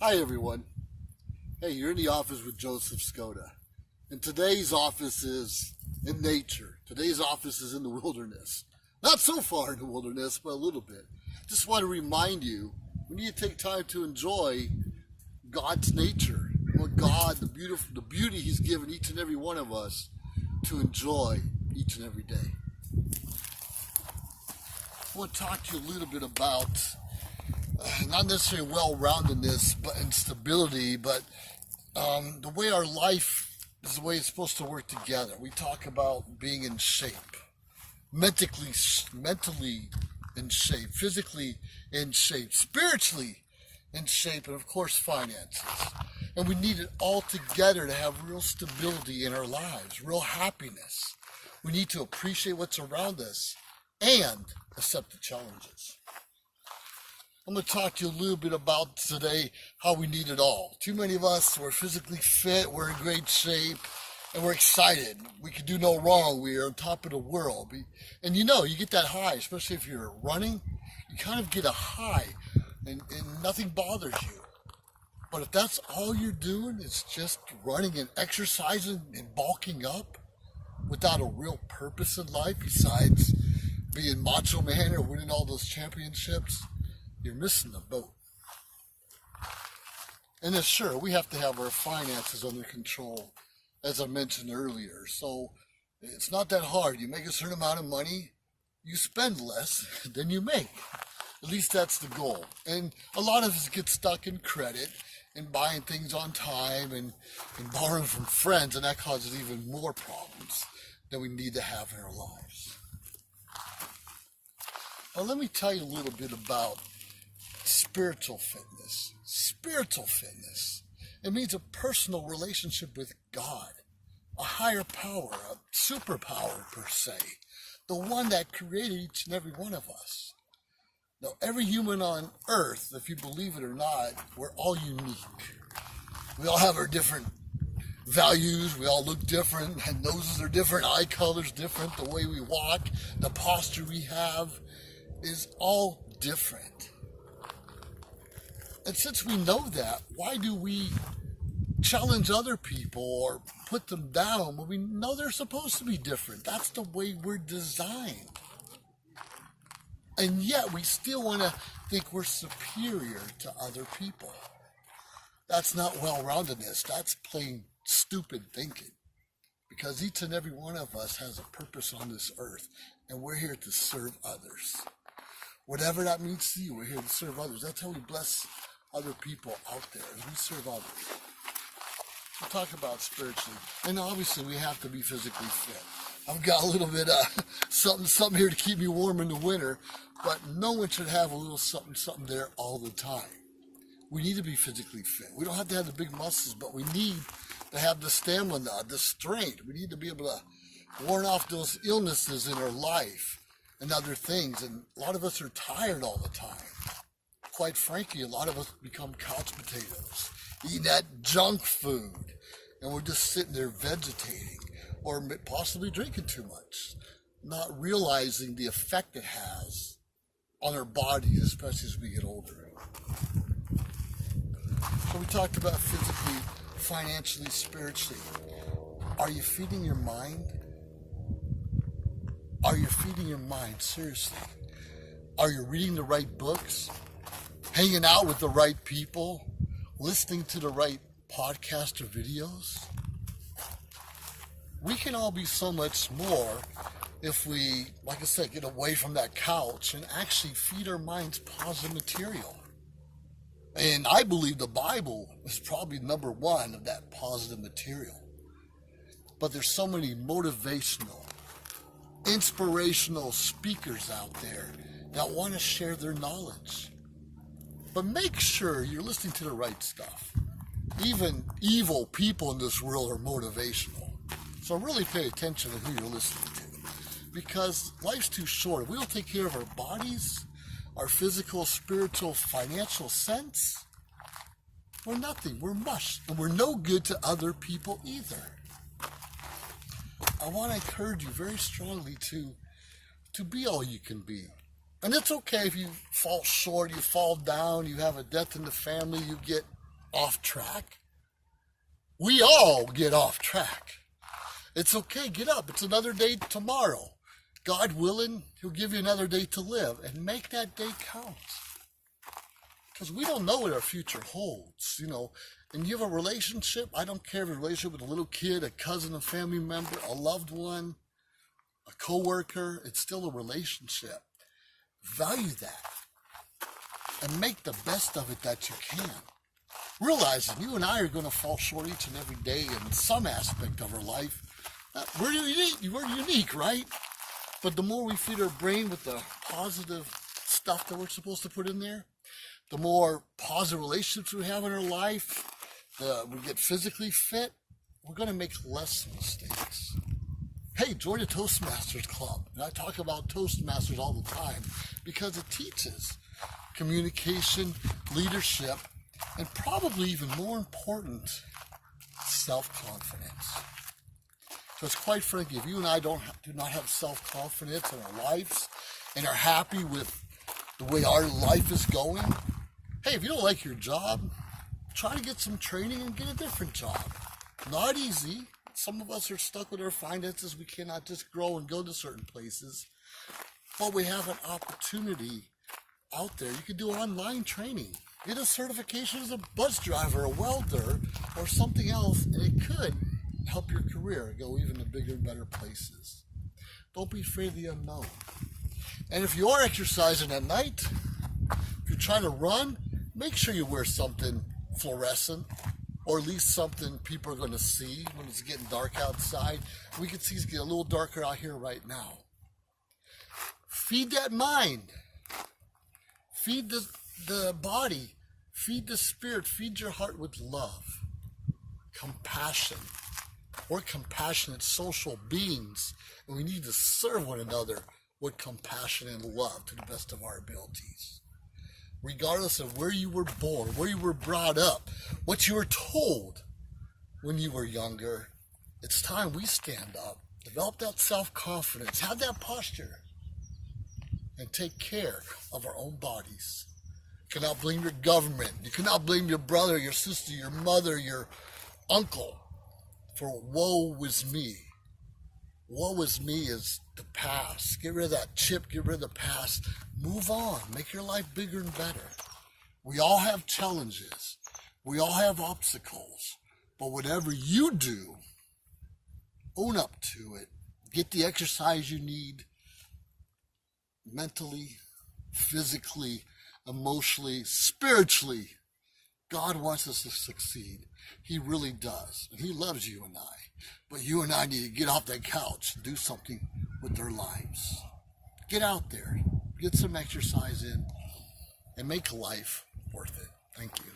Hi everyone. Hey, you're in the office with Joseph Skoda. And today's office is in nature. Today's office is in the wilderness. Not so far in the wilderness, but a little bit. Just want to remind you, we need to take time to enjoy God's nature. What God, the beauty He's given each and every one of us to enjoy each and every day. I want to talk to you a little bit about not necessarily well-roundedness and stability, but the way our life is the way it's supposed to work together. We talk about being in shape, mentally in shape, physically in shape, spiritually in shape, and of course finances. And we need it all together to have real stability in our lives, real happiness. We need to appreciate what's around us and accept the challenges. I'm going to talk to you a little bit about today how we need it all. Too many of us, we're physically fit, we're in great shape, and we're excited. We can do no wrong. We are on top of the world. And you get that high, especially if you're running. You kind of get a high, and nothing bothers you. But if that's all you're doing is just running and exercising and bulking up without a real purpose in life besides being macho man or winning all those championships, you're missing the boat. And then sure, we have to have our finances under control, as I mentioned earlier. So it's not that hard. You make a certain amount of money, you spend less than you make. At least that's the goal. And a lot of us get stuck in credit and buying things on time and borrowing from friends, and that causes even more problems than we need to have in our lives. Now let me tell you a little bit about spiritual fitness. Spiritual fitness. It means a personal relationship with God, a higher power, a superpower per se, the one that created each and every one of us. Now, every human on earth, if you believe it or not, we're all unique. We all have our different values. We all look different. Our noses are different. Eye colors different. The way we walk, the posture we have is all different. And since we know that, why do we challenge other people or put them down when we know they're supposed to be different? That's the way we're designed. And yet we still want to think we're superior to other people. That's not well-roundedness. That's plain stupid thinking. Because each and every one of us has a purpose on this earth, and we're here to serve others. Whatever that means to you, we're here to serve others. That's how we bless other people out there, as we serve others. We'll talk about spiritually. And obviously, we have to be physically fit. I've got a little bit of something here to keep me warm in the winter, but no one should have a little something there all the time. We need to be physically fit. We don't have to have the big muscles, but we need to have the stamina, the strength. We need to be able to warn off those illnesses in our life and other things. And a lot of us are tired all the time. Quite frankly, a lot of us become couch potatoes, eating that junk food, and we're just sitting there vegetating or possibly drinking too much, not realizing the effect it has on our bodies, especially as we get older. So we talked about physically, financially, spiritually. Are you feeding your mind? Are you feeding your mind? Seriously. Are you reading the right books? Hanging out with the right people? Listening to the right podcast or videos? We can all be so much more if we, like I said, get away from that couch and actually feed our minds positive material. And I believe the Bible is probably number one of that positive material. But there's so many motivational, inspirational speakers out there that want to share their knowledge. But make sure you're listening to the right stuff. Even evil people in this world are motivational. So really pay attention to who you're listening to. Because life's too short. If we don't take care of our bodies, our physical, spiritual, financial sense, we're nothing. We're mush. And we're no good to other people either. I want to encourage you very strongly to be all you can be. And it's okay if you fall short, you fall down, you have a death in the family, you get off track. We all get off track. It's okay, get up. It's another day tomorrow. God willing, he'll give you another day to live, and make that day count. Because we don't know what our future holds, you know. And you have a relationship, I don't care if it's a relationship with a little kid, a cousin, a family member, a loved one, a coworker, it's still a relationship. Value that and make the best of it that you can. Realizing you and I are going to fall short each and every day in some aspect of our life. We're unique, right? But the more we feed our brain with the positive stuff that we're supposed to put in there, the more positive relationships we have in our life, we get physically fit, we're going to make less mistakes. Hey, join the Toastmasters Club. And I talk about Toastmasters all the time because it teaches communication, leadership, and probably even more important, self-confidence. Because quite frankly, if you and I do not have self-confidence in our lives and are happy with the way our life is going, hey, if you don't like your job, try to get some training and get a different job. Not easy. Some of us are stuck with our finances. We cannot just grow and go to certain places. But we have an opportunity out there. You can do online training. Get a certification as a bus driver, a welder, or something else, and it could help your career go even to bigger and better places. Don't be afraid of the unknown. And if you are exercising at night, if you're trying to run, make sure you wear something fluorescent, or at least something people are going to see when it's getting dark outside. We can see it's getting a little darker out here right now. Feed that mind. Feed the body. Feed the spirit. Feed your heart with love, compassion. We're compassionate social beings, and we need to serve one another with compassion and love to the best of our abilities. Regardless of where you were born, where you were brought up, what you were told when you were younger, it's time we stand up, develop that self-confidence, have that posture, and take care of our own bodies. You cannot blame your government. You cannot blame your brother, your sister, your mother, your uncle for woe is me. Woe is me is the past. Get rid of that chip. Get rid of the past. Move on. Make your life bigger and better. We all have challenges. We all have obstacles. But whatever you do, own up to it. Get the exercise you need mentally, physically, emotionally, spiritually. God wants us to succeed. He really does. And he loves you and I. But you and I need to get off that couch and do something with our lives. Get out there. Get some exercise in. And make life worth it. Thank you.